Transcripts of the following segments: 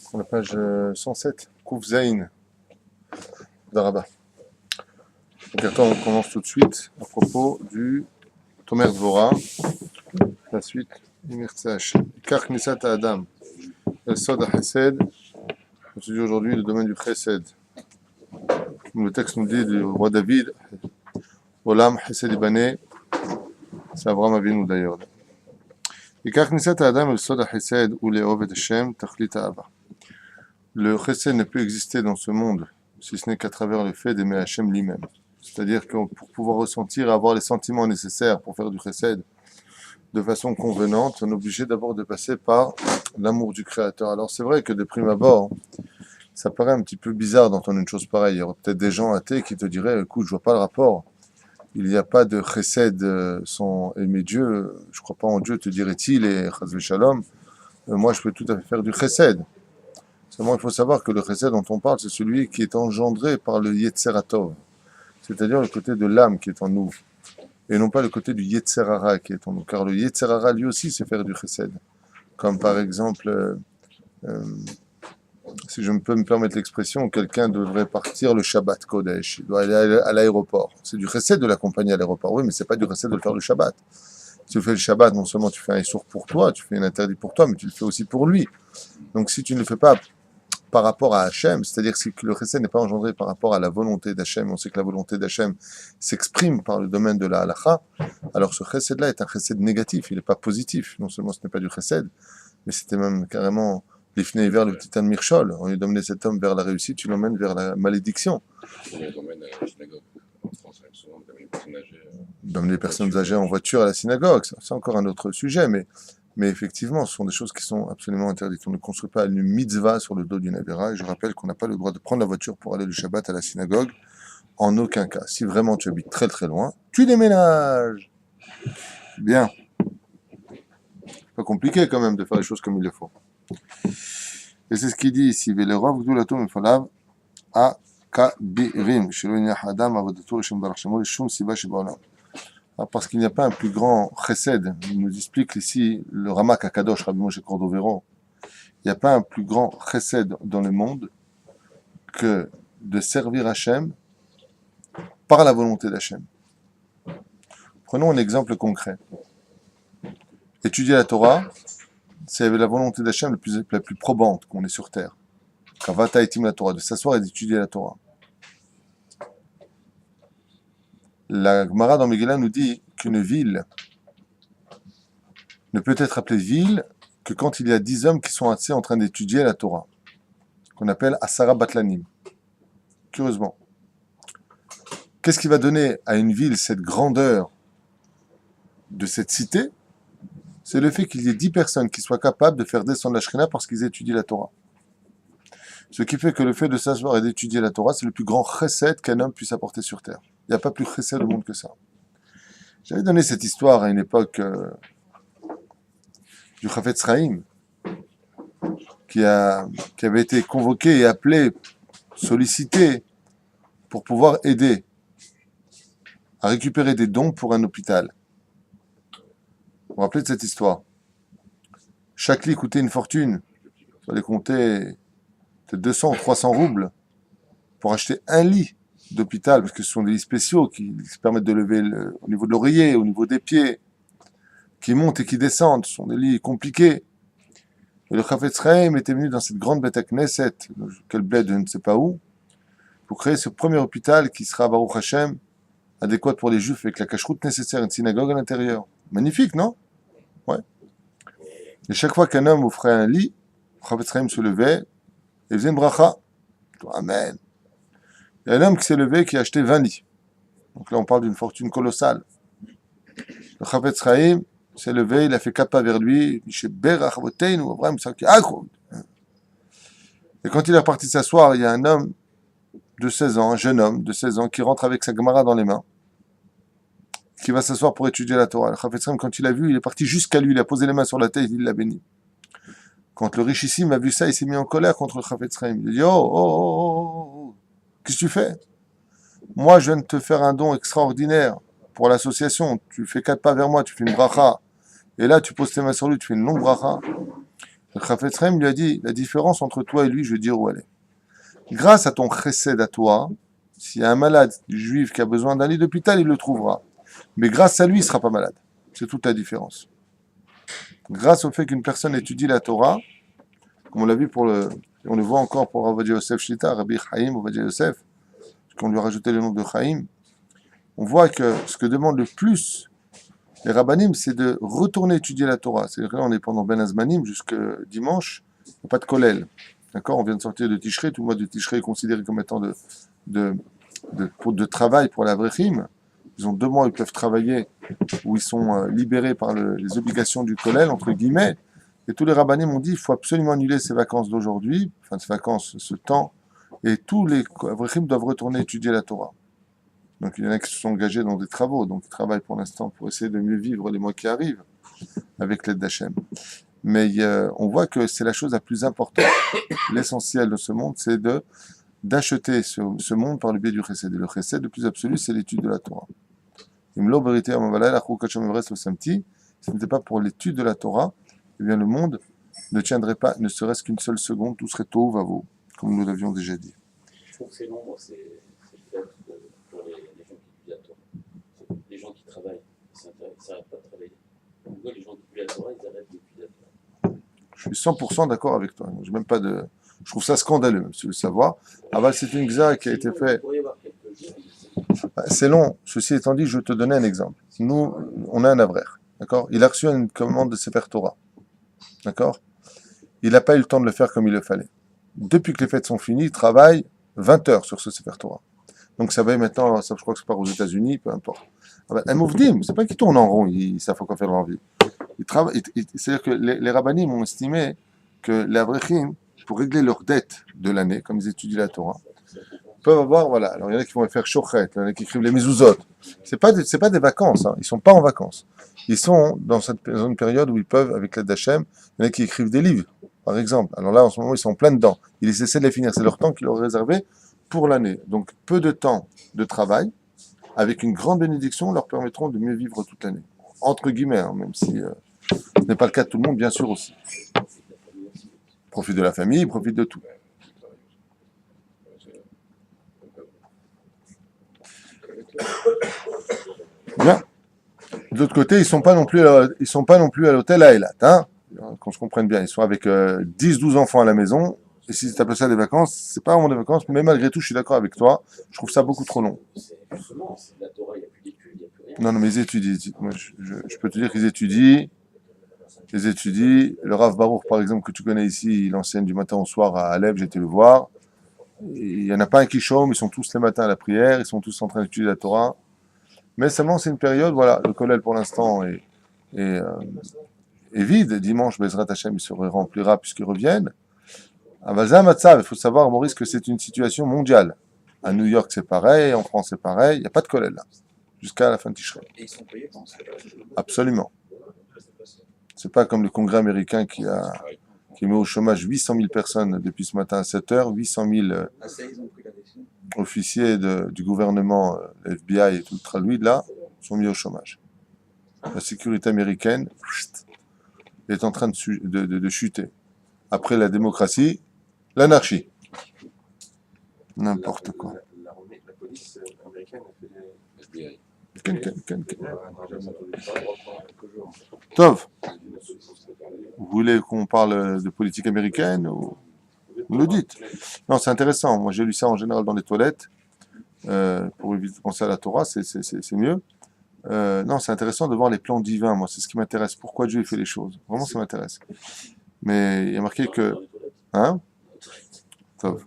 sur la page 107, Kouf Zain, d'Araba. Donc attends, on commence tout de suite à propos du Tomer Dvora, la suite, Imirtsash. Kar Knisat Adam, El Sod HaChesed, on se dit aujourd'hui le domaine du Chesed. Comme le texte nous dit du roi David, Olam Chesed Ibane, c'est Abraham Avinu d'ailleurs. Kar Knisat Adam, El Sod HaChesed, ou Le'ov et Hashem, Tachlit Ha'ava. Le Chesed ne peut exister dans ce monde si ce n'est qu'à travers le fait d'aimer Hachem lui-même. C'est-à-dire que pour pouvoir ressentir et avoir les sentiments nécessaires pour faire du Chesed de façon convenante, on est obligé d'abord de passer par l'amour du Créateur. Alors c'est vrai que de prime abord, ça paraît un petit peu bizarre d'entendre une chose pareille. Il y aura peut-être des gens athées qui te diraient, écoute, je vois pas le rapport. Il n'y a pas de Chesed sans aimer Dieu. Je crois pas en Dieu, te dirait-il, et Chas v'Shalom. Moi, je peux tout à fait faire du Chesed. Seulement, il faut savoir que le chesed dont on parle, c'est celui qui est engendré par le Yetzeratov, c'est-à-dire le côté de l'âme qui est en nous, et non pas le côté du Yetzerara qui est en nous, car le Yetzerara lui aussi c'est faire du chesed. Comme par exemple, si je peux me permettre l'expression, quelqu'un devrait partir le Shabbat Kodesh, il doit aller à l'aéroport. C'est du chesed de l'accompagner à l'aéroport, oui, mais c'est pas du chesed de le faire le Shabbat. Si tu fais le Shabbat, non seulement tu fais un issour pour toi, tu fais un interdit pour toi, mais tu le fais aussi pour lui. Donc si tu ne le fais pas par rapport à Hachem, c'est-à-dire que le chesed n'est pas engendré par rapport à la volonté d'Hachem, on sait que la volonté d'Hachem s'exprime par le domaine de la halakha, alors ce chesed-là est un chesed négatif, il n'est pas positif. Non seulement ce n'est pas du chesed, mais c'était même carrément l'ifnei vers le petit Mirchol. On lui d'emmener cet homme vers la réussite, tu l'emmènes vers la malédiction. D'emmener les personnes âgées en voiture à la synagogue, c'est encore un autre sujet, mais effectivement, ce sont des choses qui sont absolument interdites. On ne construit pas une mitzvah sur le dos d'une avéra. Et je rappelle qu'on n'a pas le droit de prendre la voiture pour aller le Shabbat à la synagogue. En aucun cas. Si vraiment tu habites très très loin, tu déménages. Bien. C'est pas compliqué quand même de faire les choses comme il le faut. Et c'est ce qu'il dit ici. Velerov gdulato mifalav akabirim shelo yinach adam avodato l'Hashem barach shemo l'shum siba shebaolam. Parce qu'il n'y a pas un plus grand chesed, il nous explique ici le Ramak Akadosh, Rabbi Moshe Cordovero, il n'y a pas un plus grand chesed dans le monde que de servir Hachem par la volonté d'Hachem. Prenons un exemple concret. Étudier la Torah, c'est la volonté d'Hachem la plus probante qu'on ait sur terre. Kavata etim la Torah, de s'asseoir et d'étudier la Torah. La Gemara dans Megillah nous dit qu'une ville ne peut être appelée ville que quand il y a 10 hommes qui sont assis en train d'étudier la Torah, qu'on appelle Asara Batlanim. Curieusement. Qu'est-ce qui va donner à une ville cette grandeur de cette cité? C'est le fait qu'il y ait 10 personnes qui soient capables de faire descendre la Shekhinah parce qu'ils étudient la Torah. Ce qui fait que le fait de s'asseoir et d'étudier la Torah, c'est le plus grand chesed qu'un homme puisse apporter sur terre. Il n'y a pas plus chesed au monde que ça. J'avais donné cette histoire à une époque du Chafetz Chaim, qui avait été convoqué et appelé, sollicité, pour pouvoir aider à récupérer des dons pour un hôpital. Vous vous rappelez de cette histoire? Chaque lit coûtait une fortune. Il fallait compter peut-être 200 ou 300 roubles pour acheter un lit d'hôpital, parce que ce sont des lits spéciaux qui permettent de lever au niveau de l'oreiller, au niveau des pieds, qui montent et qui descendent. Ce sont des lits compliqués. Et le Chafetz Chaim était venu dans cette grande bête à Knesset, quel bled, je ne sais pas où, pour créer ce premier hôpital qui sera, Baruch Hashem, adéquat pour les Juifs, avec la cacheroute nécessaire, une synagogue à l'intérieur. Magnifique, non? Ouais. Et chaque fois qu'un homme offrait un lit, le Chafetz Chaim se levait et faisait une bracha. Amen. Il y a un homme qui s'est levé qui a acheté 20 lits. Donc là, on parle d'une fortune colossale. Le Chafetz Chaim s'est levé, il a fait 4 pas vers lui, et quand il est reparti s'asseoir, il y a un homme de 16 ans, un jeune homme de 16 ans, qui rentre avec sa Gemara dans les mains, qui va s'asseoir pour étudier la Torah. Le Chafetz Chaim, quand il a vu, il est parti jusqu'à lui, il a posé les mains sur la tête, il l'a béni. Quand le richissime a vu ça, il s'est mis en colère contre le Chafetz Chaim. Il a dit, oh, qu'est-ce que tu fais? Moi, je viens de te faire un don extraordinaire pour l'association. Tu fais 4 pas vers moi, tu fais une bracha. Et là, tu poses tes mains sur lui, tu fais une longue bracha. Le Chafetz Chaim lui a dit, la différence entre toi et lui, je vais dire où elle est. Grâce à ton chesed à toi, s'il y a un malade juif qui a besoin d'un lit d'hôpital, il le trouvera. Mais grâce à lui, il ne sera pas malade. C'est toute la différence. Grâce au fait qu'une personne étudie la Torah, comme on l'a vu on le voit encore pour Ovadia Yosef Shlita, Rabbi Chaim, Ovadia Yosef, qu'on lui a rajouté le nom de Chaim, on voit que ce que demandent le plus les rabbanim, c'est de retourner étudier la Torah. C'est-à-dire que là, on est pendant Ben Azmanim jusqu'à dimanche, il n'y a pas de kollel. D'accord. On vient de sortir de Tishrei, tout le mois de Tishrei est considéré comme étant de travail pour la Vrechim. Ils ont 2 mois où ils peuvent travailler, où ils sont libérés par les obligations du kollel, entre guillemets. Et tous les rabbanim m'ont dit, il faut absolument annuler ces vacances d'aujourd'hui, enfin ces vacances, ce temps, et tous les Vrechim doivent retourner étudier la Torah. Donc il y en a qui se sont engagés dans des travaux, donc ils travaillent pour l'instant pour essayer de mieux vivre les mois qui arrivent, avec l'aide d'Hachem. Mais on voit que c'est la chose la plus importante. L'essentiel de ce monde, c'est d'acheter ce monde par le biais du chesed. Et le chesed le plus absolu, c'est l'étude de la Torah. Si ce n'était pas pour l'étude de la Torah, eh bien le monde ne tiendrait pas, ne serait-ce qu'une seule seconde, tout serait tohu vavohu, comme nous l'avions déjà dit. Je trouve que c'est l'ombre, c'est peut-être pour les gens qui étudient la Torah. Les gens qui travaillent, ils n'arrêtent pas de travailler. Pourquoi les gens qui étudient la Torah, ils arrêtent d'étudier la Torah? Je suis 100% d'accord avec toi. Je trouve ça scandaleux, même si tu veux le savoir. Aval, c'est une xa qui a été faite. C'est long. Ceci étant dit, je vais te donner un exemple. Nous, on a un avraire. D'accord. Il a reçu une commande de Sefer Torah. D'accord. Il n'a pas eu le temps de le faire comme il le fallait. Depuis que les fêtes sont finies, il travaille 20 heures sur ce Sefer Torah. Donc ça va maintenant, ça, je crois que c'est pas aux États-Unis, peu importe. Un mouvdim, c'est pas qu'ils tournent en rond, ils savent quoi faire de leur vie. C'est-à-dire que les rabbanim ont estimé que les avrechim, pour régler leurs dettes de l'année, comme ils étudient la Torah, peuvent avoir, voilà, alors il y en a qui vont faire shochet, il y en a qui écrivent les mezuzot. C'est pas des vacances, hein. Ils sont pas en vacances. Ils sont dans une période où ils peuvent, avec l'aide d'Hachem, il y en a qui écrivent des livres, par exemple. Alors là, en ce moment, ils sont en plein dedans. Ils essaient de les finir, c'est leur temps qu'ils leur ont réservé pour l'année. Donc, peu de temps de travail, avec une grande bénédiction, leur permettront de mieux vivre toute l'année. Entre guillemets, hein, même si ce n'est pas le cas de tout le monde, bien sûr aussi. Profite de la famille, profite de tout. Bien. De l'autre côté, ils sont pas non plus à l'hôtel à Eilat, hein. Qu'on se comprenne bien. Ils sont avec 10-12 enfants à la maison. Et si tu appelles ça des vacances, c'est pas vraiment des vacances, mais malgré tout, je suis d'accord avec toi. Je trouve ça beaucoup trop long. Justement, c'est de la Torah, il n'y a plus d'études, il n'y a plus rien. Non, mais ils étudient. Moi, je peux te dire qu'ils étudient. Ils étudient. Le Rav Baruch, par exemple, que tu connais ici, il enseigne du matin au soir à Alep, j'ai été le voir. Il n'y en a pas un qui chôme, ils sont tous les matins à la prière, ils sont tous en train d'étudier la Torah. Mais seulement, c'est une période, voilà, le kollel pour l'instant est vide. Dimanche, Bezrat Hashem, il se remplira puisqu'ils reviennent. À Valza Matzav, il faut savoir, Maurice, que c'est une situation mondiale. À New York, c'est pareil, en France, c'est pareil. Il n'y a pas de kollel là, jusqu'à la fin de Tishrei. Et ils sont payés pendant ce temps-là. Absolument. C'est pas comme le Congrès américain qui met au chômage 800 000 personnes depuis ce matin à 7 heures, 800 000 Ah, ça, ils ont pris la décision. officiers du gouvernement, FBI et tout le tralouï, là, sont mis au chômage. La sécurité américaine est en train de chuter. Après la démocratie, l'anarchie. N'importe quoi. La police américaine a fait des FBI. Ken. J'avais entendu ça pendant quelques jours. Tov, vous voulez qu'on parle de politique américaine ou vous le dites? Non, c'est intéressant. Moi, j'ai lu ça en général dans les toilettes. Pour éviter de penser à la Torah, c'est mieux. Non, c'est intéressant de voir les plans divins. Moi, c'est ce qui m'intéresse. Pourquoi Dieu fait les choses. Vraiment, ça m'intéresse. Mais il y a marqué que... Hein? Tov.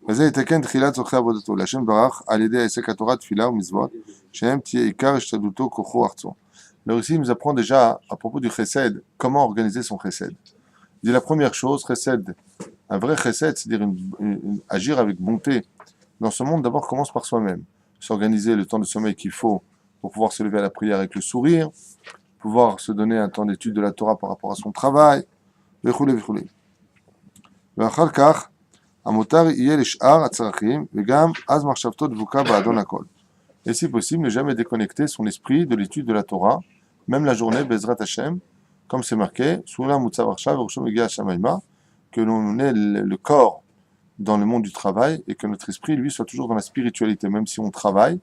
וזה יתקן תחילת צורכי עבודתו, להשם ברך על ידי העסק התורה, תפילה ומצוות, שהם תהיה עיקר השתדלותו, כוחו, ארצו. Alors ici, il nous apprend déjà, à propos du chesed, comment organiser son chesed. Il dit la première chose, chesed, un vrai chesed, c'est-à-dire agir avec bonté dans ce monde, d'abord commence par soi-même. S'organiser le temps de sommeil qu'il faut pour pouvoir se lever à la prière avec le sourire, pouvoir se donner un temps d'étude de la Torah par rapport à son travail, וכו'. ואחר כך, המותר יהיה לשאר הצרכים, וגם אז מחשבתו דבוקה באדון הכל. Et si possible, ne jamais déconnecter son esprit de l'étude de la Torah, même la journée, Bezrat Hashem, comme c'est marqué, Sula Mutsav Arshav, Roshom Egia Shamaima, que l'on ait le corps dans le monde du travail et que notre esprit, lui, soit toujours dans la spiritualité, même si on travaille.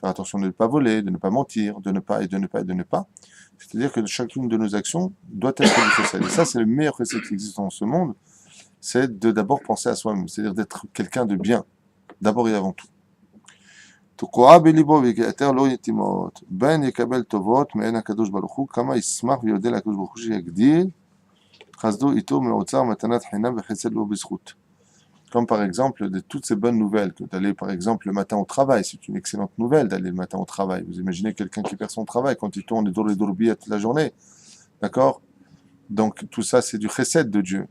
Faire attention de ne pas voler, de ne pas mentir, de ne pas. C'est-à-dire que chacune de nos actions doit être du chesed. Et ça, c'est le meilleur chesed qui existe dans ce monde, c'est de d'abord penser à soi-même, c'est-à-dire d'être quelqu'un de bien, d'abord et avant tout. תקועה בליבו ויגעתר לא יתימות, בין יקבל טובות מעין הקדוש ברוך הוא, כמה ישמח ויודה לקדוש ברוך הוא שיגדיל חסדו איתו מאוצר מתנת חינם וחסד לו בזכות. Comme par exemple de toutes ces bonnes nouvelles, que d'aller par exemple le matin au travail, c'est une excellente nouvelle d'aller le matin au travail. Vous imaginez quelqu'un qui perd son travail quand il tourne les dourbies toute la journée, d'accord? Donc tout ça c'est du chesed de Dieu.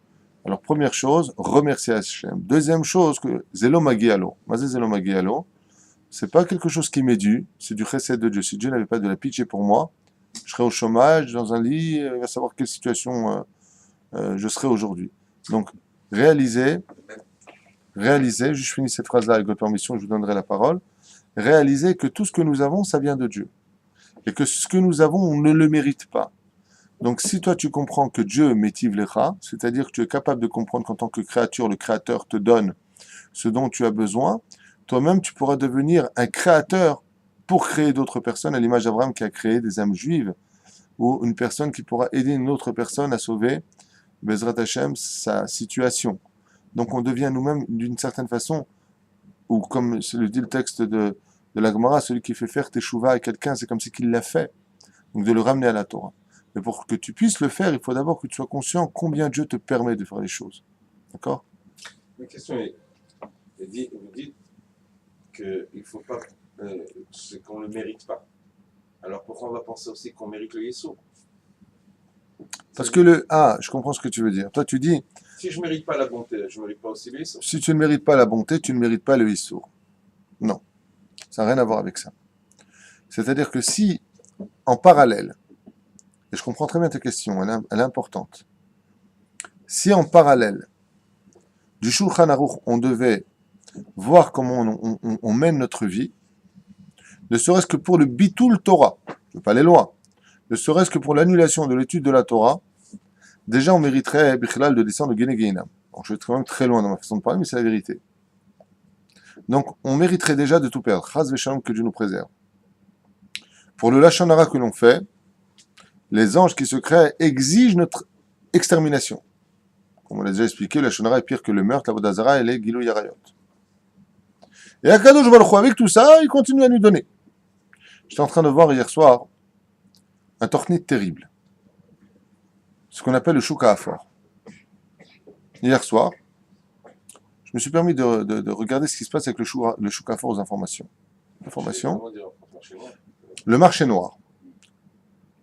Alors première chose, remercier Hachem. Deuxième chose, que zelo magialo. Mazé zelo magialo, c'est pas quelque chose qui m'est dû, c'est du chesed de Dieu. Si Dieu n'avait pas de la pitié pour moi, je serais au chômage, dans un lit, il va savoir quelle situation je serais aujourd'hui. Donc réalisez, je finis cette phrase-là avec votre permission, je vous donnerai la parole, réalisez que tout ce que nous avons, ça vient de Dieu. Et que ce que nous avons, on ne le mérite pas. Donc si toi tu comprends que Dieu métive lecha, c'est-à-dire que tu es capable de comprendre qu'en tant que créature, le Créateur te donne ce dont tu as besoin, toi-même tu pourras devenir un créateur pour créer d'autres personnes, à l'image d'Abraham qui a créé des âmes juives, ou une personne qui pourra aider une autre personne à sauver, Bezrat Hashem, sa situation. Donc on devient nous-mêmes d'une certaine façon, ou comme le dit le texte de la Gemara, celui qui fait faire teshuva à quelqu'un, c'est comme si qu'il l'a fait. Donc de le ramener à la Torah. Mais pour que tu puisses le faire, il faut d'abord que tu sois conscient combien Dieu te permet de faire les choses. D'accord? Ma question est, vous dites qu'il ne faut pas, c'est qu'on ne le mérite pas. Alors pourquoi on va penser aussi qu'on mérite le Yessour? Parce que je comprends ce que tu veux dire. Toi tu dis, si je ne mérite pas la bonté, je ne mérite pas aussi le Yessour. Si tu ne mérites pas la bonté, tu ne mérites pas le Issour. Non, ça n'a rien à voir avec ça. C'est-à-dire que si, en parallèle, et je comprends très bien ta question, elle est importante, si en parallèle du Shulchan Aruch, on devait voir comment on mène notre vie, ne serait-ce que pour le Bitul Torah, je ne veux pas aller loin, ne serait-ce que pour l'annulation de l'étude de la Torah, déjà on mériterait, Bichlal, de descendre de Gene Geinam. Donc je vais quand même très loin dans ma façon de parler, mais c'est la vérité. Donc on mériterait déjà de tout perdre. Chaz v'shalom, que Dieu nous préserve. Pour le Lashon Hara que l'on fait, les anges qui se créent exigent notre extermination. Comme on l'a déjà expliqué, le Lashon Hara est pire que le meurtre, la Vodazara et les Gilou Yarayot. Et Akadosh Baruch Hu, avec tout ça, il continue à nous donner. J'étais en train de voir hier soir un tornit terrible. Ce qu'on appelle le Shuka Afor. Hier soir, je me suis permis de regarder ce qui se passe avec le Shuka Afor aux informations. Le marché noir.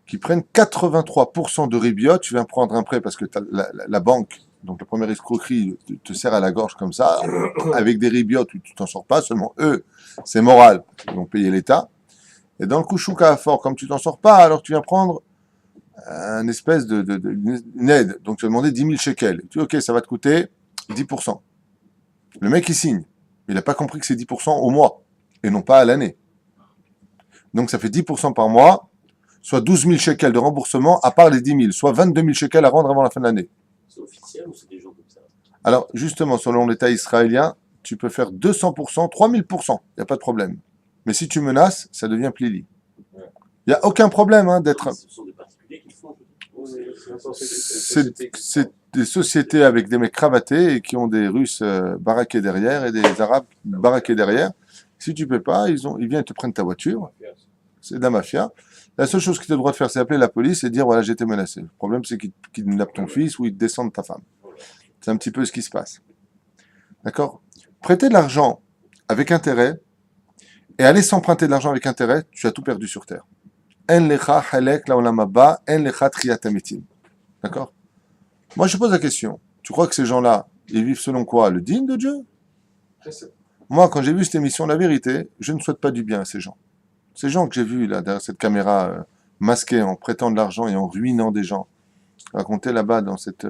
Qui prennent 83% de ribiot, tu viens prendre un prêt parce que la banque, donc la première escroquerie, te serre à la gorge comme ça, avec des ribiotes où tu t'en sors pas, seulement eux, c'est moral, ils vont payer l'État. Et dans le coup Shuka Afor, comme tu t'en sors pas, alors tu viens prendre une espèce une aide. Donc tu vas demander 10 000 shekels. Tu dis, ok, ça va te coûter 10%. Le mec, il signe. Il n'a pas compris que c'est 10% au mois, et non pas à l'année. Donc ça fait 10% par mois, soit 12 000 shekels de remboursement, à part les 10 000, soit 22 000 shekels à rendre avant la fin de l'année. C'est officiel ou c'est des gens comme ça? Alors, justement, selon l'État israélien, tu peux faire 200%, 3000%, il n'y a pas de problème. Mais si tu menaces, ça devient plili. Il n'y a aucun problème d'être... Ce sont des particuliers qui font. C'est des sociétés avec des mecs cravatés et qui ont des Russes baraqués derrière et des Arabes baraqués derrière. Si tu ne peux pas, ils viennent te prendre ta voiture. C'est de la mafia. La seule chose qu'ils ont le droit de faire, c'est appeler la police et dire, voilà, j'ai été menacé. Le problème, c'est qu'ils kidnappent ton fils ou ils descendent ta femme. C'est un petit peu ce qui se passe. D'accord? Prêter de l'argent avec intérêt et aller s'emprunter de l'argent avec intérêt, tu as tout perdu sur terre. En lecha halek laolam haba, en lecha triyat hametim. D'accord? Moi, je pose la question. Tu crois que ces gens-là, ils vivent selon quoi? Le digne de Dieu? Moi, quand j'ai vu cette émission La Vérité, je ne souhaite pas du bien à ces gens. Ces gens que j'ai vus là, derrière cette caméra masquée, en prêtant de l'argent et en ruinant des gens, raconter là-bas dans cette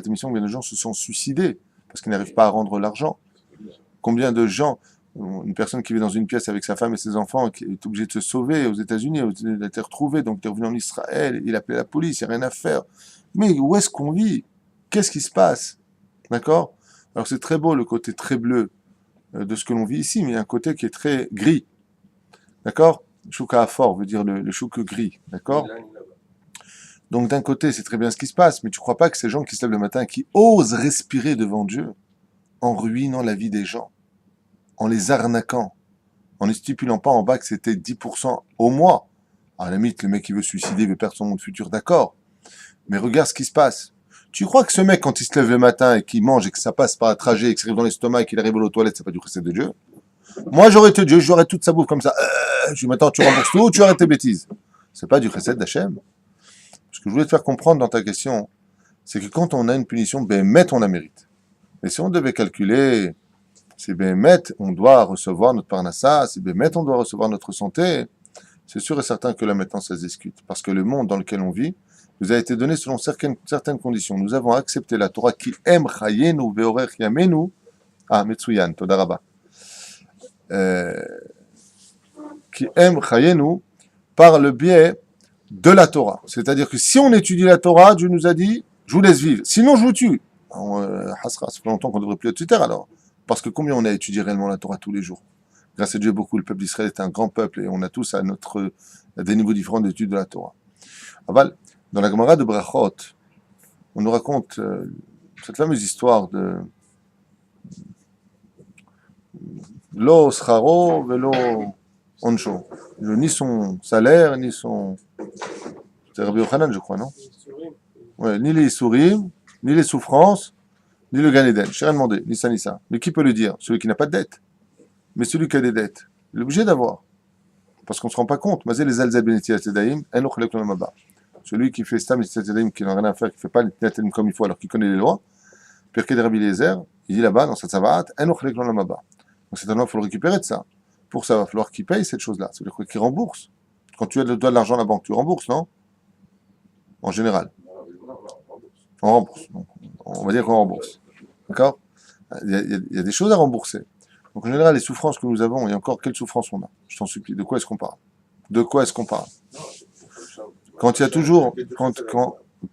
émission combien de gens se sont suicidés parce qu'ils n'arrivent pas à rendre l'argent. Combien de gens, Une personne qui vit dans une pièce avec sa femme et ses enfants, qui est obligée de se sauver aux États-Unis, il a été retrouvé, donc il est revenu en Israël, il a appelé la police, il n'y a rien à faire. Mais où est-ce qu'on vit? Qu'est-ce qui se passe? D'accord? Alors c'est très beau le côté très bleu de ce que l'on vit ici, mais il y a un côté qui est très gris. D'accord? Chouka fort veut dire le chouk gris. D'accord? Ni là, ni là-bas. Donc d'un côté, c'est très bien ce qui se passe, mais tu crois pas que ces gens qui se lèvent le matin, qui osent respirer devant Dieu, en ruinant la vie des gens, en les arnaquant, en ne stipulant pas en bas que c'était 10% au mois. À la limite, le mec qui veut se suicider, il veut perdre son monde futur, d'accord. Mais regarde ce qui se passe. Tu crois que ce mec, quand il se lève le matin et qu'il mange et que ça passe par un trajet et que ça arrive dans l'estomac et qu'il arrive aux toilettes, c'est pas du recette de Dieu? Moi, j'aurais été Dieu, j'aurais toute sa bouffe comme ça. Je dis, maintenant, tu rembourses tout ou tu arrêtes tes bêtises? C'est pas du recette d'Hachem. Ce que je voulais te faire comprendre dans ta question, c'est que quand on a une punition, ben, on la mérite. Et si on devait calculer, si ben, on doit recevoir notre parnassa, si ben, on doit recevoir notre santé, c'est sûr et certain que là, maintenant, ça se discute. Parce que le monde dans lequel on vit nous a été donné selon certaines conditions. Nous avons accepté la Torah qui aime chayenu ve'orer yamenu. Ah, Metsuyan, Todaraba. Qui aime chayenu par le biais de la Torah. C'est-à-dire que si on étudie la Torah, Dieu nous a dit, je vous laisse vivre. Sinon, je vous tue. Hasra, ça fait longtemps qu'on devrait plus être sur terre alors. Parce que combien on a étudié réellement la Torah tous les jours? Grâce à Dieu, beaucoup, le peuple d'Israël est un grand peuple et on a tous à des niveaux différents d'études de la Torah. Aval, dans la Gemara de Brachot, on nous raconte cette fameuse histoire de Lo scharo velo onsho. Ni son salaire, ni son... C'est Rabbi Yochanan, je crois, non? Ouais, ni les souris, ni les souffrances, ni le Gan Eden. Je n'ai rien demandé, ni ça, ni ça. Mais qui peut le dire? Celui qui n'a pas de dette. Mais celui qui a des dettes, il est obligé d'avoir. Parce qu'on ne se rend pas compte. Celui qui fait Stam qui n'a rien à faire, qui ne fait pas les Tinatim comme il faut, alors qu'il connaît les lois, Pirkei de Rabbi Eliezer, il dit là-bas, dans sa Tzavaat, donc c'est un il faut le récupérer de ça. Pour ça, il va falloir qu'il paye cette chose-là. Ça veut dire qu'il rembourse. Quand tu dois de l'argent à la banque, tu rembourses, non? En général. On rembourse. Donc, on va dire qu'on rembourse. D'accord? Il y a des choses à rembourser. Donc en général, les souffrances que nous avons, et encore, quelles souffrances on a? Je t'en supplie, de quoi est-ce qu'on parle? De quoi est-ce qu'on parle? Quand il y a toujours...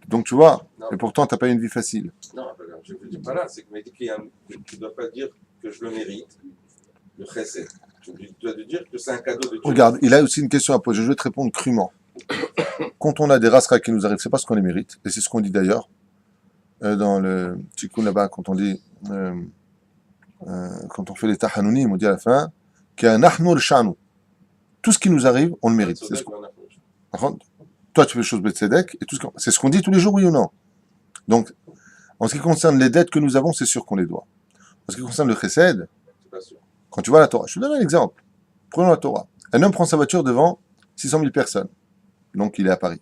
donc tu vois, et pourtant, tu n'as pas une vie facile. Non, je ne dis pas là, c'est que tu ne dois pas dire que je le mérite, le chesed. Tu dois dire que c'est un cadeau de Dieu. Regarde, il a aussi une question à poser, je vais te répondre crûment. Quand on a des rasras qui nous arrivent, c'est pas ce qu'on les mérite, et c'est ce qu'on dit d'ailleurs, dans le Tikkun là-bas, quand on dit... quand on fait les tahanounim, on dit à la fin tout ce qui nous arrive, on le mérite. C'est ce toi, tu fais les choses Betsedek, et c'est ce qu'on dit tous les jours, oui ou non? Donc, en ce qui concerne les dettes que nous avons, c'est sûr qu'on les doit. En ce qui concerne le chesed, quand tu vois la Torah, je te donne un exemple. Prenons la Torah. Un homme prend sa voiture devant 600 000 personnes. Donc, il est à Paris.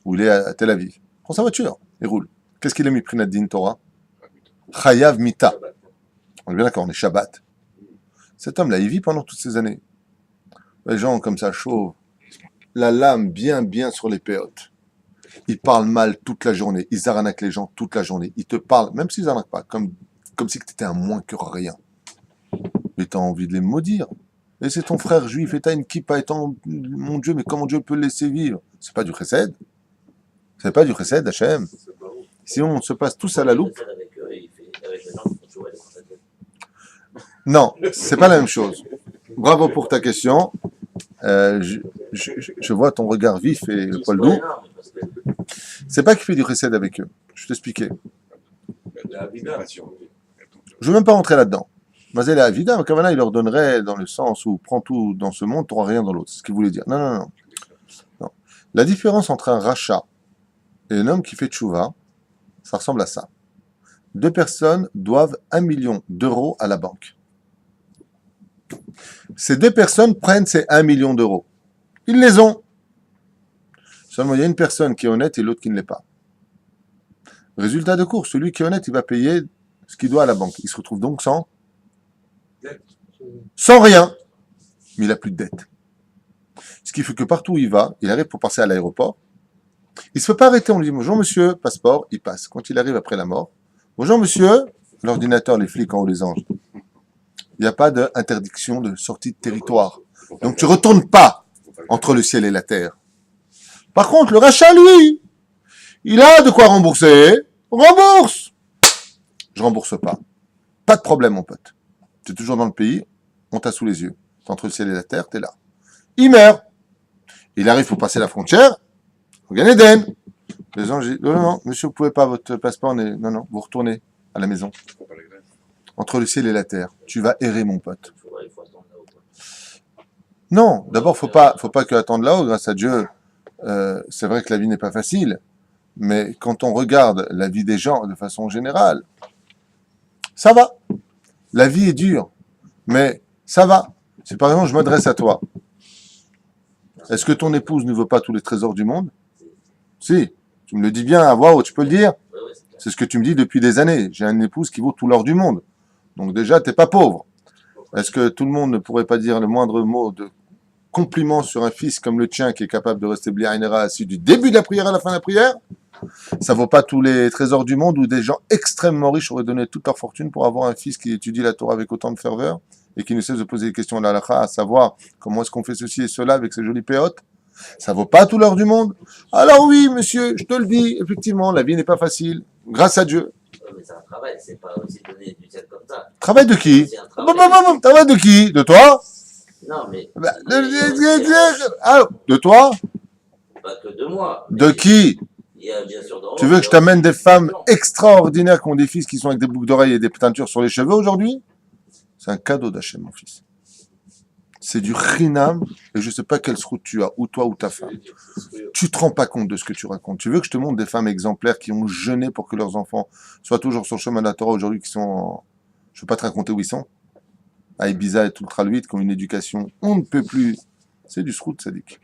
Ou il est à Tel Aviv. Il prend sa voiture et roule. Qu'est-ce qu'il a mis Prinadin Torah? Chayav Mita. On est bien d'accord, on est Shabbat. Cet homme-là, il vit pendant toutes ces années. Les gens comme ça, chauves, la lame bien sur les péotes. Ils parlent mal toute la journée. Ils arnaquent les gens toute la journée. Ils te parlent, même s'ils arnaquent pas, comme si tu étais un moins que rien. Mais tu as envie de les maudire. Et c'est ton frère juif, et tu as une kippa, et mon Dieu, mais comment Dieu peut le laisser vivre? C'est pas du chesed. C'est pas du chesed, Hachem. Si on se passe tous à la loupe. Non, c'est pas la même chose. Bravo pour ta question. Je vois ton regard vif et le poil doux. C'est pas qu'il fait du chesed avec eux. Je vais t'expliquer. Je veux même pas rentrer là-dedans. Mazel et Avida, mais Kavana, il leur donnerait dans le sens où prends tout dans ce monde, tu n'auras rien dans l'autre. C'est ce qu'il voulait dire. Non. La différence entre un rachat et un homme qui fait tchouva, ça ressemble à ça. Deux personnes doivent 1 million d'euros à la banque. Ces deux personnes prennent ces 1 million d'euros. Ils les ont. Seulement, il y a une personne qui est honnête et l'autre qui ne l'est pas. Résultat de course, celui qui est honnête, il va payer ce qu'il doit à la banque. Il se retrouve donc sans rien, mais il n'a plus de dette. Ce qui fait que partout où il va, il arrive pour passer à l'aéroport. Il ne se fait pas arrêter, on lui dit bonjour monsieur, passeport, il passe. Quand il arrive après la mort, bonjour monsieur, l'ordinateur, les flics en haut, les anges. il n'y a pas d'interdiction de sortie de territoire. Donc tu retournes pas entre le ciel et la terre. Par contre, le rachat, lui, il a de quoi rembourser. Rembourse. Je rembourse pas. Pas de problème, mon pote. Tu es toujours dans le pays, on t'a sous les yeux. T'es entre le ciel et la terre, t'es là. Il meurt. Il arrive pour passer la frontière. Au Gan Eden. Les gens disent, non, non, monsieur, vous pouvez pas, votre passeport, non, non, vous retournez à la maison. Entre le ciel et la terre. Tu vas errer, mon pote. Il faut attendre là-haut, quoi. Non, d'abord, faut pas que attendre là-haut, grâce à Dieu. C'est vrai que la vie n'est pas facile. Mais quand on regarde la vie des gens de façon générale, ça va. La vie est dure. Mais ça va. Si par exemple, je m'adresse à toi. Est-ce que ton épouse ne veut pas tous les trésors du monde? Si. Tu me le dis bien à voix haute, tu peux le dire? Ouais, c'est clair. C'est ce que tu me dis depuis des années. J'ai une épouse qui vaut tout l'or du monde. Donc déjà, t'es pas pauvre. Est-ce que tout le monde ne pourrait pas dire le moindre mot de compliment sur un fils comme le tien qui est capable de rester bli'ainera assis du début de la prière à la fin de la prière? Ça vaut pas tous les trésors du monde où des gens extrêmement riches auraient donné toute leur fortune pour avoir un fils qui étudie la Torah avec autant de ferveur et qui ne cesse de poser des questions à l'halakha, à savoir comment est-ce qu'on fait ceci et cela avec ces jolies péotes. Ça vaut pas tout l'or du monde. Alors oui, monsieur, je te le dis, effectivement, la vie n'est pas facile. Grâce à Dieu. Ouais, mais c'est un travail, c'est pas aussi donné du ciel comme ça. Travail de qui? C'est un travail. Travail de qui? De toi? Non, mais. Bah, de toi? Pas que de moi. De mais qui? Il y a bien sûr Tu veux que je t'amène des femmes extraordinaires qui ont des fils qui sont avec des boucles d'oreilles et des teintures sur les cheveux aujourd'hui? C'est un cadeau d'Hachem, mon fils. C'est du chinam, et je ne sais pas quelle route tu as, ou toi ou ta femme. Tu te rends pas compte de ce que tu racontes. Tu veux que je te montre des femmes exemplaires qui ont jeûné pour que leurs enfants soient toujours sur le chemin de la Torah aujourd'hui, qui sont en... Je ne vais pas te raconter où ils sont. À Ibiza et Ultraluit, qui ont une éducation, on ne peut plus. C'est du srout, Sadik.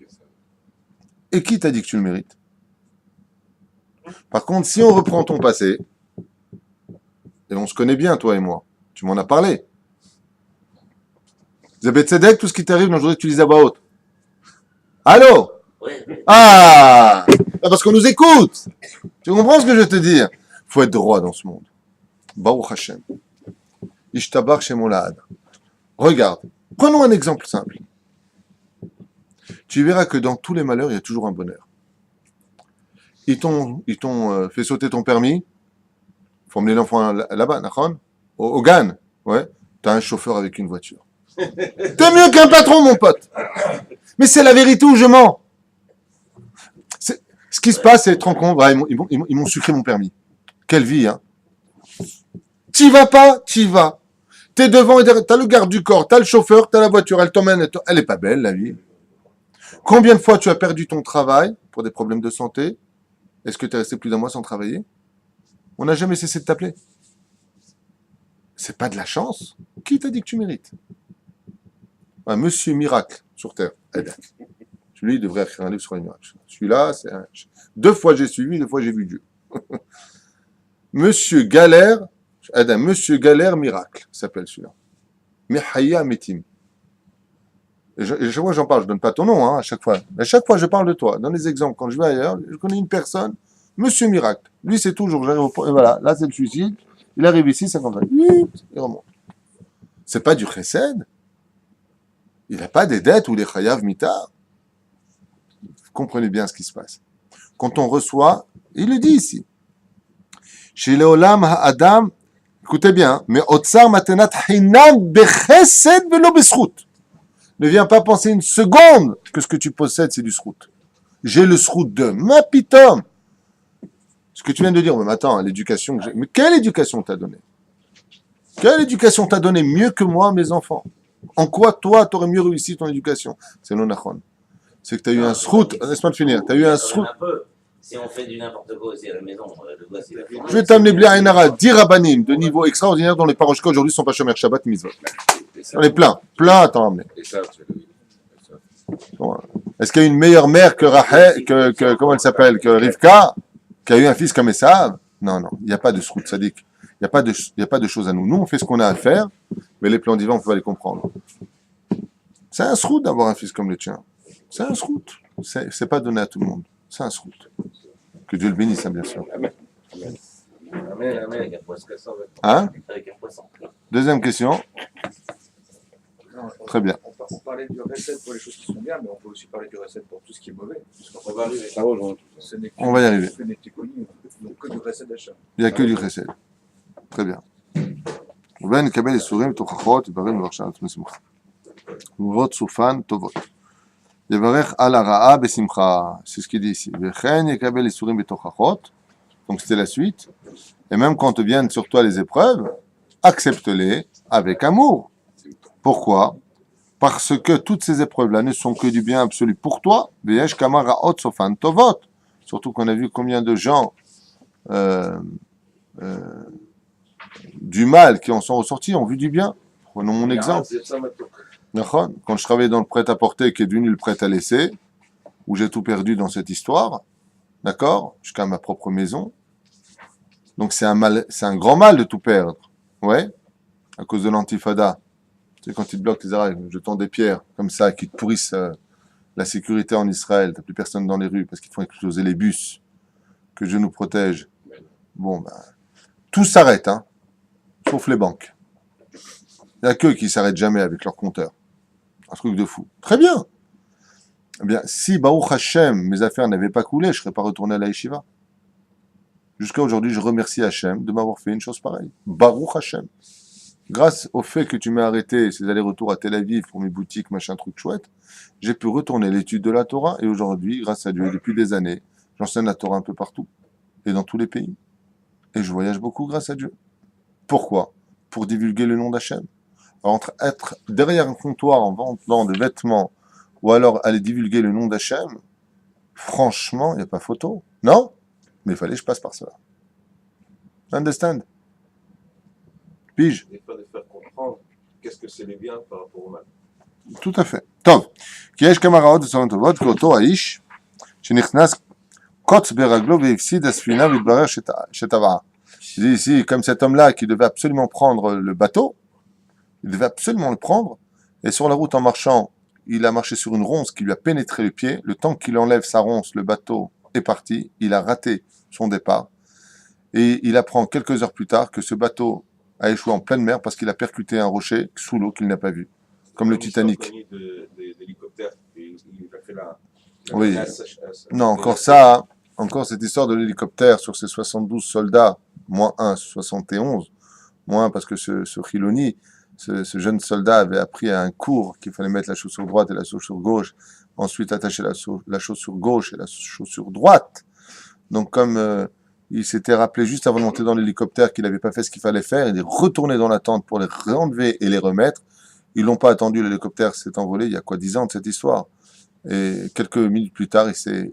Et qui t'a dit que tu le mérites? Par contre, si on reprend ton passé, et on se connaît bien, toi et moi, tu m'en as parlé. Zebet Tzedek, tout ce qui t'arrive, aujourd'hui, tu lis à voix haute. Allô? Ouais. Ah! Parce qu'on nous écoute! Tu comprends ce que je veux te dire? Faut être droit dans ce monde. Baruch Hashem. Ishtabar Shemon Lahad. Regarde. Prenons un exemple simple. Tu verras que dans tous les malheurs, il y a toujours un bonheur. Ils t'ont fait sauter ton permis. Faut emmener l'enfant là-bas, au GAN. Ouais. T'as un chauffeur avec une voiture. T'es mieux qu'un patron, mon pote. Mais c'est la vérité où je mens. Ce qui se passe, c'est être en compte. Ils m'ont sucré mon permis. Quelle vie, hein. T'y vas pas, t'y vas. T'es devant et derrière. T'as le garde du corps, t'as le chauffeur, t'as la voiture. Elle t'emmène. Elle est pas belle, la vie. Combien de fois tu as perdu ton travail pour des problèmes de santé? Est-ce que tu es resté plus d'un mois sans travailler? On n'a jamais cessé de t'appeler. C'est pas de la chance. Qui t'a dit que tu mérites? Un monsieur miracle sur Terre. Lui, il devrait écrire un livre sur les miracles. Celui-là, c'est un... 2 fois j'ai suivi, 2 fois j'ai vu Dieu. Monsieur Galère, Monsieur Galère miracle, s'appelle celui-là. Mehaya Metim. Et chaque fois j'en parle, je donne pas ton nom, hein, à chaque fois. À chaque fois, je parle de toi. Dans les exemples, quand je vais ailleurs, je connais une personne, Monsieur Miracle. Lui, c'est toujours, j'arrive au point, et voilà, là, c'est le suicide. Il arrive ici, 50 ans. Il remonte. C'est pas du chesed. Il n'a pas des dettes ou les chayav mitar. Vous comprenez bien ce qui se passe. Quand on reçoit, il le dit ici. Chez Leolam Ha'adam, écoutez bien, mais Otsar Matenat Hinam Bechesed Velo Besrout. Ne viens pas penser une seconde que ce que tu possèdes, c'est du srout. J'ai le srout de ma pitom. Ce que tu viens de dire, mais attends, l'éducation que j'ai. Mais quelle éducation t'as donnée? Quelle éducation t'as donnée mieux que moi, mes enfants? En quoi, toi, t'aurais mieux réussi ton éducation? C'est non nachon. C'est que t'as eu un srout. Laisse-moi te finir. T'as eu un srout. Si on fait du n'importe quoi aussi à la maison, le gosse, il va faire. Je vais t'amener Bli'ainara, 10 rabbanim de niveau extraordinaire dont les parochkas aujourd'hui sont pas Shomer Shabbat Mitzvot. On est plein à t'en ramener. Bon, est-ce qu'il y a une meilleure mère que Rachel, comment elle s'appelle, que Rivka, qui a eu un fils comme Esav? Non, il n'y a pas de srout sadik. Il n'y a pas de choses à nous. Nous, on fait ce qu'on a à faire, mais les plans divins, on peut pas les comprendre. C'est un srout d'avoir un fils comme le tien. C'est un srout. C'est pas donné à tout le monde. C'est un srout. Que Dieu le bénisse, hein, bien sûr. Amen. Avec un poisson. Hein? Avec un poisson. Deuxième question. Très bien. On parlait du recette pour les choses qui sont bien, mais on peut aussi parler du recette pour tout ce qui est mauvais. On va arriver. Ce n'est que- On va y arriver. Ce n'est donc que du recette d'achat. Il n'y a que du chesed. très bien. ובין יקבל איסורים תוכחות, יברם בבקשת משמחה. וברות סופן טובות. יברך על הרעה בשמחה, c'est ce qu'il dit ici. וכן יקבל איסורים בתוכחות, donc c'était la suite. Et même quand viennent sur toi les épreuves, accepte-les avec amour. Pourquoi? Parce que toutes ces épreuves-là ne sont que du bien absolu pour toi. Veyesh kamaraot sofan tovot. Surtout qu'on a vu combien de gens du mal qui en sont ressortis ont vu du bien. Prenons mon exemple. Quand je travaillais dans le prêt-à-porter qui est devenu le prêt-à-laisser, où j'ai tout perdu dans cette histoire, d'accord, jusqu'à ma propre maison. Donc c'est un grand mal de tout perdre, ouais, à cause de l'antifada. Tu sais, quand ils te bloquent les arrêts, jetant des pierres comme ça, qui te pourrissent la sécurité en Israël, t'as plus personne dans les rues parce qu'ils te font exploser les bus, que Dieu nous protège. Bon, ben, tout s'arrête, hein, sauf les banques. Il n'y a qu'eux qui s'arrêtent jamais avec leur compteur. Un truc de fou. Très bien. Eh bien, si Baruch Hashem, mes affaires n'avaient pas coulé, je ne serais pas retourné à la yeshiva. Jusqu'à aujourd'hui, je remercie Hashem de m'avoir fait une chose pareille. Baruch Hashem. Grâce au fait que tu m'as arrêté ces allers-retours à Tel Aviv pour mes boutiques, machin, truc chouette, j'ai pu retourner l'étude de la Torah et aujourd'hui, grâce à Dieu, depuis des années, j'enseigne la Torah un peu partout et dans tous les pays. Et je voyage beaucoup grâce à Dieu. Pourquoi? Pour divulguer le nom d'Hachem. Entre être derrière un comptoir en vendant des vêtements ou alors aller divulguer le nom d'Hachem, franchement, il n'y a pas photo. Non? Mais il fallait que je passe par cela. Understand? Pige? Il faut de faire comprendre qu'est-ce que c'est le bien par rapport au mal. tout à fait. טוב, כי יש כמה רעות וצורות טובות, כאותו האיש שנכנס קוץ ברגלו והפסיד הספינה והתברר שטבעה. Il dit ici, comme cet homme-là qui devait absolument prendre le bateau, il devait absolument le prendre, et sur la route en marchant, il a marché sur une ronce qui lui a pénétré le pied. Le temps qu'il enlève sa ronce, le bateau est parti, il a raté son départ, et il apprend quelques heures plus tard que ce bateau a échoué en pleine mer parce qu'il a percuté un rocher sous l'eau qu'il n'a pas vu, comme le Titanic. D'hélicoptère, il a fait la Oui. Non, encore ça, encore cette histoire de l'hélicoptère sur ces 72 soldats, moins 1, 71, moins parce que ce Chiloni, ce jeune soldat avait appris à un cours qu'il fallait mettre la chaussure droite et la chaussure gauche, ensuite attacher la chaussure gauche et la chaussure droite. Donc comme il s'était rappelé juste avant de monter dans l'hélicoptère qu'il n'avait pas fait ce qu'il fallait faire, il est retourné dans la tente pour les enlever et les remettre. Ils l'ont pas attendu, l'hélicoptère s'est envolé il y a quoi, 10 ans de cette histoire. Et quelques minutes plus tard, il s'est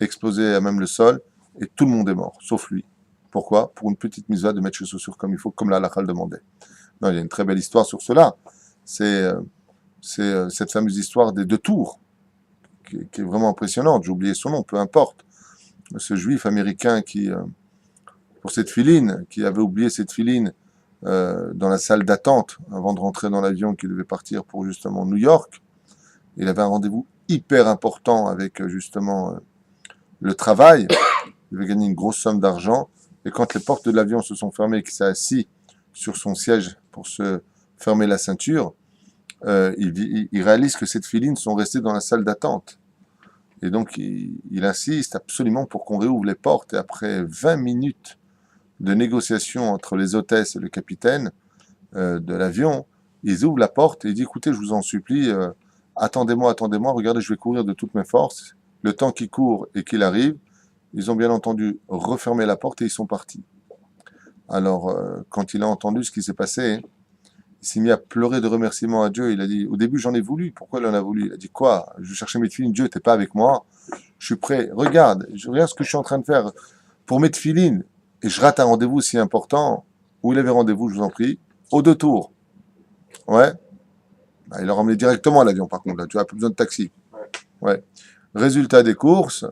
explosé à même le sol et tout le monde est mort, sauf lui. Pourquoi? Pour une petite misva de mettre ses chaussures comme il faut, comme la halakha le demandait. Non, il y a une très belle histoire sur cela. C'est cette fameuse histoire des 2 tours, qui est vraiment impressionnante. J'ai oublié son nom, peu importe. Ce juif américain qui, pour cette filine, qui avait oublié cette filine dans la salle d'attente avant de rentrer dans l'avion qui devait partir pour justement New York. Il avait un rendez-vous hyper important avec justement le travail. Il avait gagné une grosse somme d'argent. Et quand les portes de l'avion se sont fermées et qu'il s'est assis sur son siège pour se fermer la ceinture, il réalise que ces filines sont restées dans la salle d'attente. Et donc, il insiste absolument pour qu'on réouvre les portes. Et après 20 minutes de négociation entre les hôtesses et le capitaine de l'avion, ils ouvrent la porte et il dit, écoutez, je vous en supplie, attendez-moi, regardez, je vais courir de toutes mes forces. Le temps qu'il court et qu'il arrive, ils ont bien entendu refermer la porte et ils sont partis. Alors, quand il a entendu ce qui s'est passé, il s'est mis à pleurer de remerciement à Dieu. Il a dit, au début, j'en ai voulu. Pourquoi il en a voulu? Il a dit, quoi? Je cherchais mes tefilines. Dieu, t'es pas avec moi. Je suis prêt. Regarde ce que je suis en train de faire pour mes tefilines. Et je rate un rendez-vous si important. Où il avait rendez-vous, je vous en prie? Aux 2 tours. Ouais. Bah, il l'a ramené directement à l'avion, par contre. Là, tu n'as plus besoin de taxi. Ouais. Résultat des courses,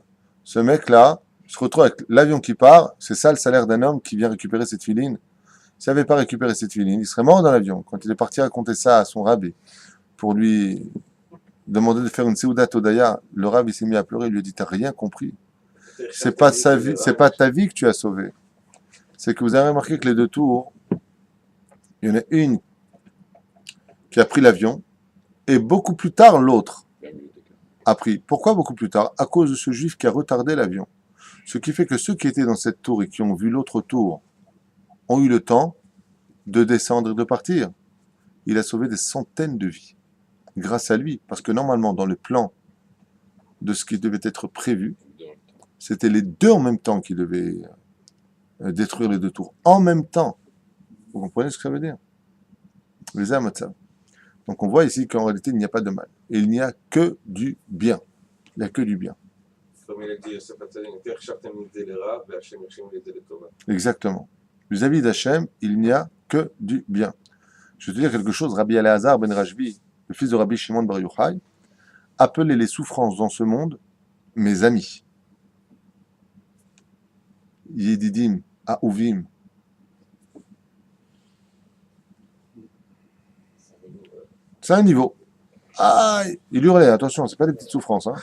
ce mec-là se retrouve avec l'avion qui part. C'est ça le salaire d'un homme qui vient récupérer cette filine. S'il n'avait pas récupéré cette filine, il serait mort dans l'avion. Quand il est parti raconter ça à son rabbi, pour lui demander de faire une Seudat Odaya, le rabbi s'est mis à pleurer, il lui a dit, t'as rien compris. C'est pas sa vie, c'est pas ta vie que tu as sauvée. C'est que vous avez remarqué que les 2 tours, il y en a une qui a pris l'avion, Et beaucoup plus tard, l'autre Même le déclin. a pris. Pourquoi beaucoup plus tard? À cause de ce juif qui a retardé l'avion. Ce qui fait que ceux qui étaient dans cette tour et qui ont vu l'autre tour ont eu le temps de descendre et de partir. Il a sauvé des centaines de vies grâce à lui. Parce que normalement, dans le plan de ce qui devait être prévu, c'était les deux en même temps qui devaient détruire les deux tours. En même temps. Vous comprenez ce que ça veut dire? Les amateurs. Donc on voit ici qu'en réalité, il n'y a pas de mal. Et il n'y a que du bien. Il n'y a que du bien. Comme il a dit Yosef Hatzadik, Chertem Nidzelera, Hachem Yachem Nidzeletova. Exactement. Vis-à-vis d'Hachem, il n'y a que du bien. Je vais te dire quelque chose. Rabbi Elazar ben Rajbi, le fils de Rabbi Shimon bar Yochai, appelait les souffrances dans ce monde mes amis. Yedidim, Aouvim. C'est un niveau. Ah, il hurlait, attention, c'est pas des petites souffrances. Hein.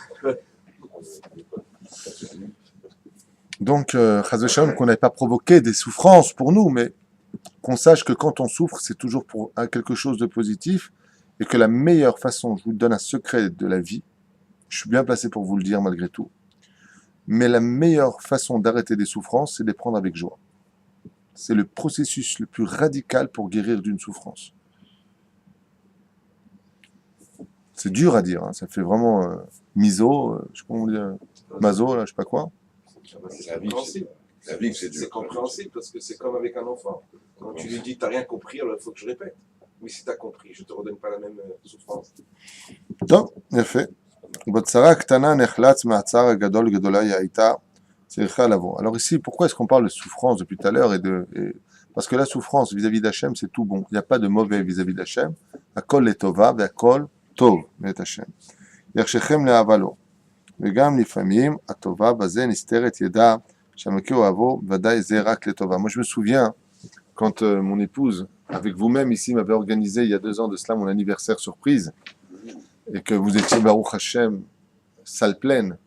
Donc, Chas v'Shalom, qu'on n'ait pas provoqué des souffrances pour nous, mais qu'on sache que quand on souffre, c'est toujours pour quelque chose de positif, et que la meilleure façon, je vous donne un secret de la vie, je suis bien placé pour vous le dire malgré tout, mais la meilleure façon d'arrêter des souffrances, c'est de les prendre avec joie. C'est le processus le plus radical pour guérir d'une souffrance. C'est dur à dire, hein. Ça fait vraiment miso, je sais pas comment on dit, maso, là, je sais pas quoi. C'est compréhensible. La vie, c'est dur. C'est compréhensible parce que c'est comme avec un enfant. Quand tu lui dis, t'as rien compris, alors il faut que je répète. Oui, si t'as compris, je te redonne pas la même souffrance. טוב, יפה. בצרה הקטנה נחלץ מהצער הגדול גדולה היא הייתה צריכה לבוא. Alors ici, pourquoi est-ce qu'on parle de souffrance depuis tout à l'heure parce que la souffrance vis-à-vis d'Hachem, c'est tout bon. Il n'y a pas de mauvais vis-à-vis d'Hachem. הכל לטובה והכל טוב מאת השם. יחשכם לאהבה לו. וגם לפעמים הטובה בזה נסתרת ידע שהמכיר אוהבו, ודאי זה רק לטובה. Moi, je me souviens, quand mon épouse, avec vous-même ici, m'avait organisé il y a 2 ans de cela mon anniversaire surprise, et que vous étiez Baruch Hashem, salle pleine,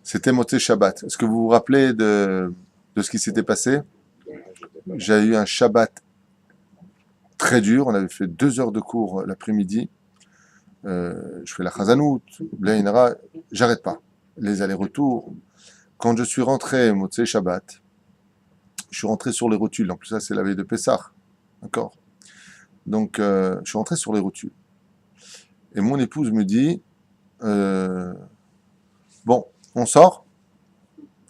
c'était Motzei Shabbat. Est-ce que vous vous rappelez de ce qui s'était passé? J'ai eu un Shabbat très dur, on avait fait 2 heures de cours l'après-midi, je fais la Chazanout, l'Aïnara, j'arrête pas, les allers-retours. Quand je suis rentré Motzei Shabbat, je suis rentré sur les rotules, en plus ça c'est la veille de Pessah, d'accord? Donc, je suis rentré sur les rotules. Et mon épouse me dit, bon, on sort?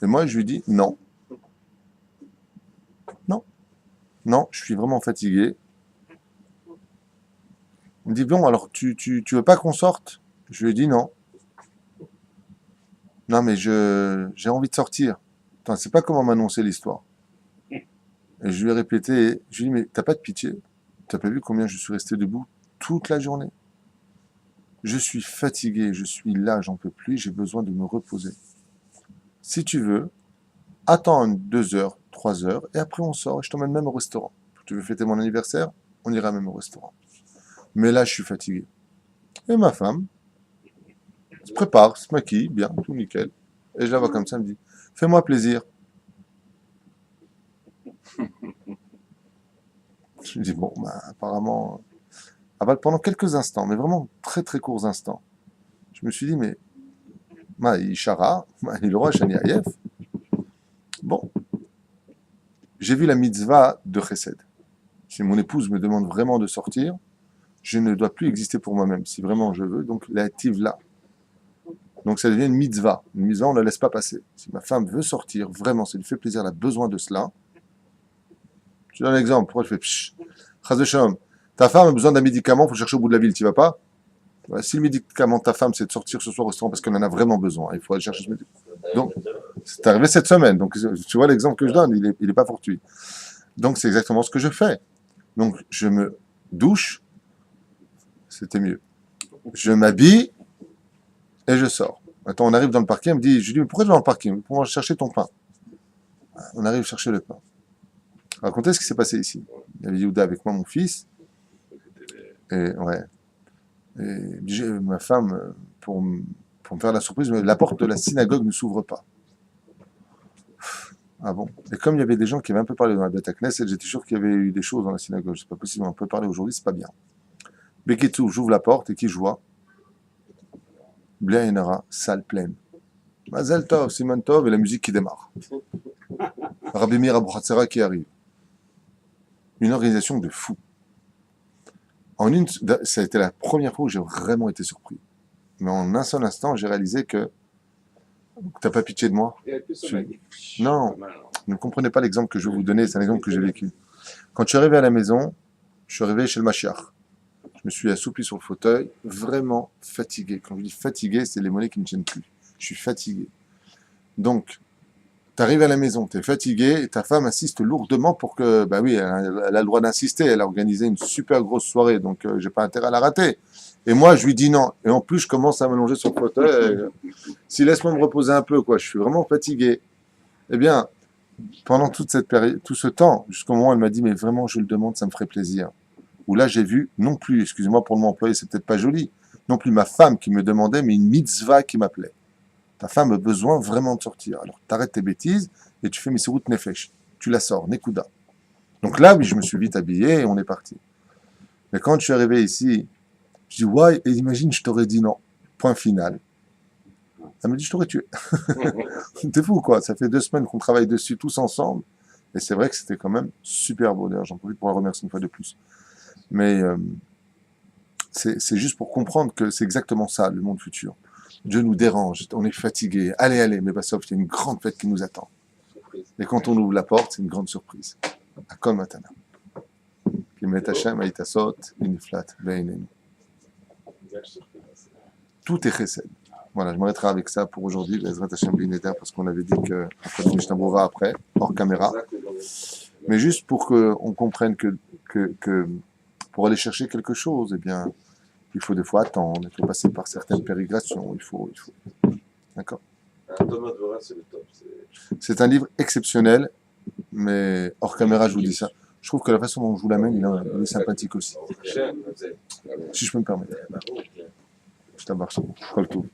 Et moi, je lui dis, non. Non. Non, je suis vraiment fatigué. Il me dit, bon, alors, tu veux pas qu'on sorte? Je lui ai dit, non. Non, mais j'ai envie de sortir. Attends, c'est pas comment m'annoncer l'histoire. Et je lui ai répété, je lui ai dit, mais t'as pas de pitié? T'as pas vu combien je suis resté debout toute la journée? Je suis fatigué, je suis là, j'en peux plus, j'ai besoin de me reposer. Si tu veux, attends 2 heures, 3 heures, et après on sort, et je t'emmène même au restaurant. Tu veux fêter mon anniversaire? On ira même au restaurant. Mais là, je suis fatigué. Et ma femme se prépare, se maquille, bien, tout nickel. Et je la vois comme ça, elle me dit, fais-moi plaisir. Je me dis, bon, bah, apparemment, pendant quelques instants, mais vraiment très très courts instants, je me suis dit, mais, Ishara, il aura Shani Ayef. Bon, j'ai vu la mitzvah de Chesed. Si mon épouse me demande vraiment de sortir, je ne dois plus exister pour moi-même, si vraiment je veux, donc la active là. Donc ça devient une mitzvah. Une mitzvah, on ne la laisse pas passer. Si ma femme veut sortir, vraiment, ça lui fait plaisir, elle a besoin de cela. Je donne un exemple. Pourquoi je fais pshh, Chas v'Shalom. Ta femme a besoin d'un médicament, il faut chercher au bout de la ville, tu vas pas? Ouais, si le médicament de ta femme, c'est de sortir ce soir au restaurant parce qu'elle en a vraiment besoin, il faut aller chercher ce médicament. Donc, c'est arrivé cette semaine. Donc, tu vois l'exemple que je donne, il est pas fortuit. Donc, c'est exactement ce que je fais. Donc, je me douche, c'était mieux. Je m'habille et je sors. Maintenant, on arrive dans le parking, elle me dit, je lui dis, mais pourquoi tu vas dans le parking? Pour chercher ton pain. On arrive chercher le pain. Racontez ce qui s'est passé ici. Il y avait Yehuda avec moi, mon fils. Et ouais. Et ma femme, pour me faire la surprise, la porte de la synagogue ne s'ouvre pas. Ah bon? Et comme il y avait des gens qui avaient un peu parlé dans la Beth Knesset, j'étais sûr qu'il y avait eu des choses dans la synagogue. C'est pas possible, on peut parler aujourd'hui, c'est pas bien. Beketsu, j'ouvre la porte et qui je vois? Blia Enara, salle pleine. Mazel Tov, Siman Tov, et la musique qui démarre. Rabbi Meir Abouhatzera qui arrive. Une organisation de fou. Ça a été la première fois où j'ai vraiment été surpris. Mais en un seul instant, j'ai réalisé que t'as pas pitié de moi. Il y a plus sommeil. Non, ne comprenez pas l'exemple que je vais vous donner, c'est un exemple que j'ai vécu. Quand je suis arrivé à la maison, je suis arrivé chez le Mashiach. Je me suis assoupi sur le fauteuil, vraiment fatigué. Quand je dis fatigué, c'est les mollets qui ne tiennent plus. Je suis fatigué. Donc, tu arrives à la maison, tu es fatigué, et ta femme insiste lourdement pour que, bah oui, elle a le droit d'insister, elle a organisé une super grosse soirée, donc j'ai pas intérêt à la rater. Et moi, je lui dis non. Et en plus, je commence à m'allonger sur le fauteuil. Si laisse-moi me reposer un peu, quoi. Je suis vraiment fatigué. Eh bien, pendant toute cette période, tout ce temps, jusqu'au moment où elle m'a dit, mais vraiment, je le demande, ça me ferait plaisir. Où là, j'ai vu, non plus, excusez-moi pour le mot employé, c'est peut-être pas joli, non plus ma femme qui me demandait, mais une mitzvah qui m'appelait. Ta femme a besoin vraiment de sortir. Alors, t'arrêtes tes bêtises et tu fais Messirut Nefesh. Tu la sors, Nekuda. Donc là, oui, je me suis vite habillé et on est parti. Mais quand je suis arrivé ici, je dis, ouais, et imagine, je t'aurais dit non. Point final. Elle me dit, je t'aurais tué. T'es fou, quoi. Ça fait 2 semaines qu'on travaille dessus tous ensemble. Et c'est vrai que c'était quand même super beau. D'ailleurs, j'en profite pour la remercier une fois de plus. Mais c'est juste pour comprendre que c'est exactement ça, le monde futur. Dieu nous dérange, on est fatigué. Allez, allez, mais sauf il y a une grande fête qui nous attend. Et quand on ouvre la porte, c'est une grande surprise. Akol Matana. Qui met Hashem, Aïtasot, Iniflat, Beinenu. Tout est chesed. Voilà, je m'arrêterai avec ça pour aujourd'hui, Bezrat Hashem Beineder, parce qu'on avait dit qu'on ferait le Mishnah Berurah après, hors caméra. Mais juste pour qu'on comprenne que pour aller chercher quelque chose, eh bien, il faut des fois attendre, il faut passer par certaines pérégrinations, il faut. D'accord. Thomas Dvorak, c'est le top. C'est un livre exceptionnel, mais hors caméra, je vous dis ça. Je trouve que la façon dont je vous l'amène, il est sympathique aussi. Si je peux me permettre. Je t'embarque. Kol Tov.